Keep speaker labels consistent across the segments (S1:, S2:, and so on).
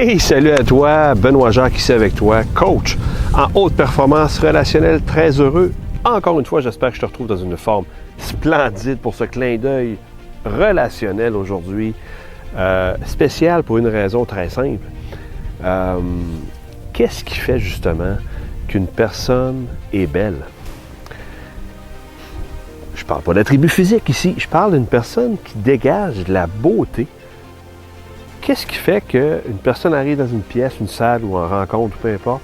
S1: Hey, salut à toi, Benoît Jacques ici avec toi, coach en haute performance relationnelle, très heureux. Encore une fois, j'espère que je te retrouve dans une forme splendide pour ce clin d'œil relationnel aujourd'hui, spécial pour une raison très simple. Qu'est-ce qui fait justement qu'une personne est belle? Je ne parle pas d'attributs physiques ici, je parle d'une personne qui dégage de la beauté. Qu'est-ce qui fait qu'une personne arrive dans une pièce, une salle ou en rencontre, peu importe,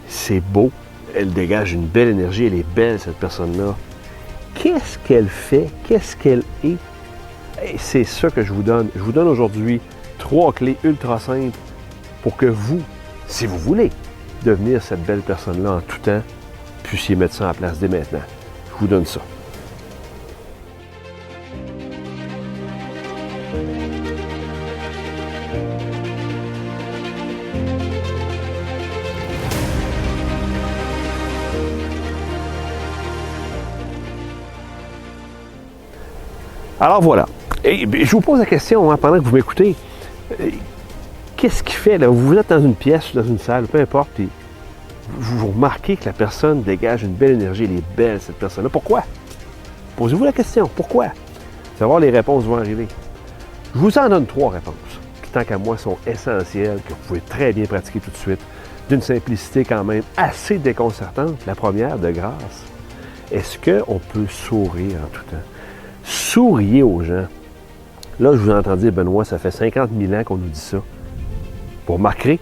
S1: c'est beau, elle dégage une belle énergie, elle est belle cette personne-là. Qu'est-ce qu'elle fait? Qu'est-ce qu'elle est? Et c'est ça que je vous donne. Je vous donne aujourd'hui 3 clés ultra simples pour que vous, si vous voulez devenir cette belle personne-là en tout temps, puissiez mettre ça en place dès maintenant. Je vous donne ça. Alors voilà. Et je vous pose la question pendant que vous m'écoutez. Qu'est-ce qui fait, là, vous êtes dans une pièce, dans une salle, peu importe, puis vous remarquez que la personne dégage une belle énergie, elle est belle, cette personne-là. Pourquoi? Posez-vous la question. Pourquoi? Vous allez voir, les réponses vont arriver. Je vous en donne 3 réponses, qui tant qu'à moi sont essentielles, que vous pouvez très bien pratiquer tout de suite, d'une simplicité quand même assez déconcertante. La première, de grâce. Est-ce qu'on peut sourire en tout temps? Souriez aux gens. Là, je vous entends dire, Benoît, ça fait 50 000 ans qu'on nous dit ça. Vous remarquerez.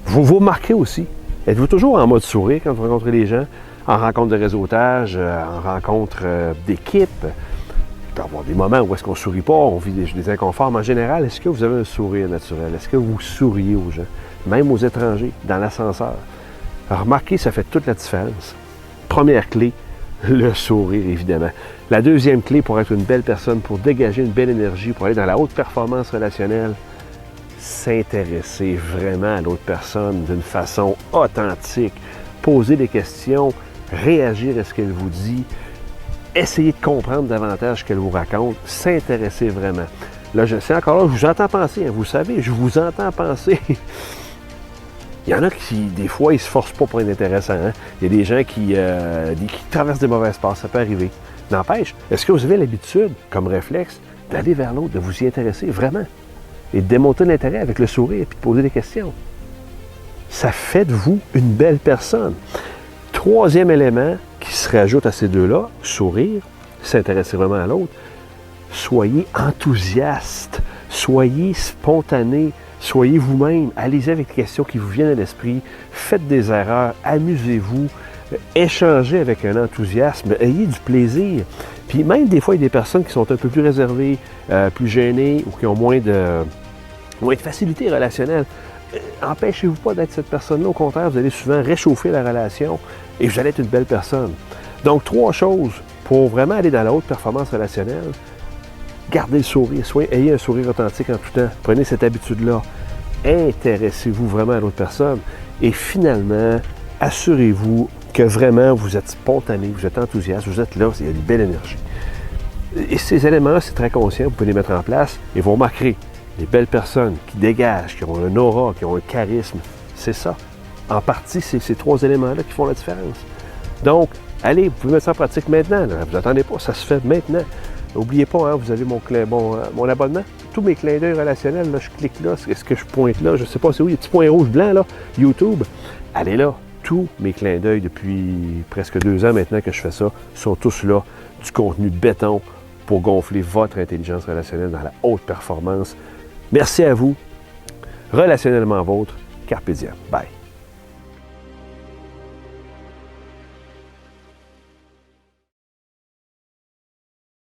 S1: Vous remarquerez aussi. Êtes-vous toujours en mode sourire quand vous rencontrez les gens? En rencontre de réseautage, en rencontre d'équipe. Il peut y avoir des moments où est-ce qu'on ne sourit pas, on vit des inconforts. Mais en général, est-ce que vous avez un sourire naturel? Est-ce que vous souriez aux gens? Même aux étrangers, dans l'ascenseur. Remarquez, ça fait toute la différence. Première clé, le sourire, évidemment. La deuxième clé pour être une belle personne, pour dégager une belle énergie, pour aller dans la haute performance relationnelle, s'intéresser vraiment à l'autre personne d'une façon authentique, poser des questions, réagir à ce qu'elle vous dit, essayer de comprendre davantage ce qu'elle vous raconte, s'intéresser vraiment. Là, je sais encore là, je vous entends penser, vous savez, je vous entends penser. Il y en a qui, des fois, ils ne se forcent pas pour être intéressants. Hein? Il y a des gens qui traversent des mauvaises passes, ça peut arriver. N'empêche, est-ce que vous avez l'habitude, comme réflexe, d'aller vers l'autre, de vous y intéresser vraiment? Et de démontrer l'intérêt avec le sourire et de poser des questions. Ça fait de vous une belle personne. Troisième élément qui se rajoute à ces deux-là, sourire, s'intéresser vraiment à l'autre, soyez enthousiaste, soyez spontané, soyez vous-même, allez-y avec les questions qui vous viennent à l'esprit, faites des erreurs, amusez-vous, échangez avec un enthousiasme, ayez du plaisir. Puis même des fois, il y a des personnes qui sont un peu plus réservées, plus gênées ou qui ont moins de facilité relationnelle. Empêchez-vous pas d'être cette personne-là. Au contraire, vous allez souvent réchauffer la relation et vous allez être une belle personne. Donc, 3 choses pour vraiment aller dans la haute performance relationnelle. Gardez le sourire, ayez un sourire authentique en tout temps. Prenez cette habitude-là. Intéressez-vous vraiment à l'autre personne. Et finalement, assurez-vous que vraiment vous êtes spontané, vous êtes enthousiaste, vous êtes là, il y a une belle énergie. Et ces éléments, c'est très conscient, vous pouvez les mettre en place et vous remarquerez, les belles personnes qui dégagent, qui ont un aura, qui ont un charisme, c'est ça. En partie, c'est ces 3 éléments-là qui font la différence. Donc, allez, vous pouvez mettre ça en pratique maintenant. Là. Vous n'attendez pas, ça se fait maintenant. N'oubliez pas, vous avez mon abonnement. Tous mes clins d'œil relationnels, là, je clique là, est-ce que je pointe là? Je ne sais pas c'est où, il y a un petit point rouge blanc, là, YouTube. Allez là. Tous mes clins d'œil depuis presque 2 ans maintenant que je fais ça sont tous là, du contenu de béton pour gonfler votre intelligence relationnelle dans la haute performance. Merci à vous. Relationnellement vôtre, Carpe Diem. Bye.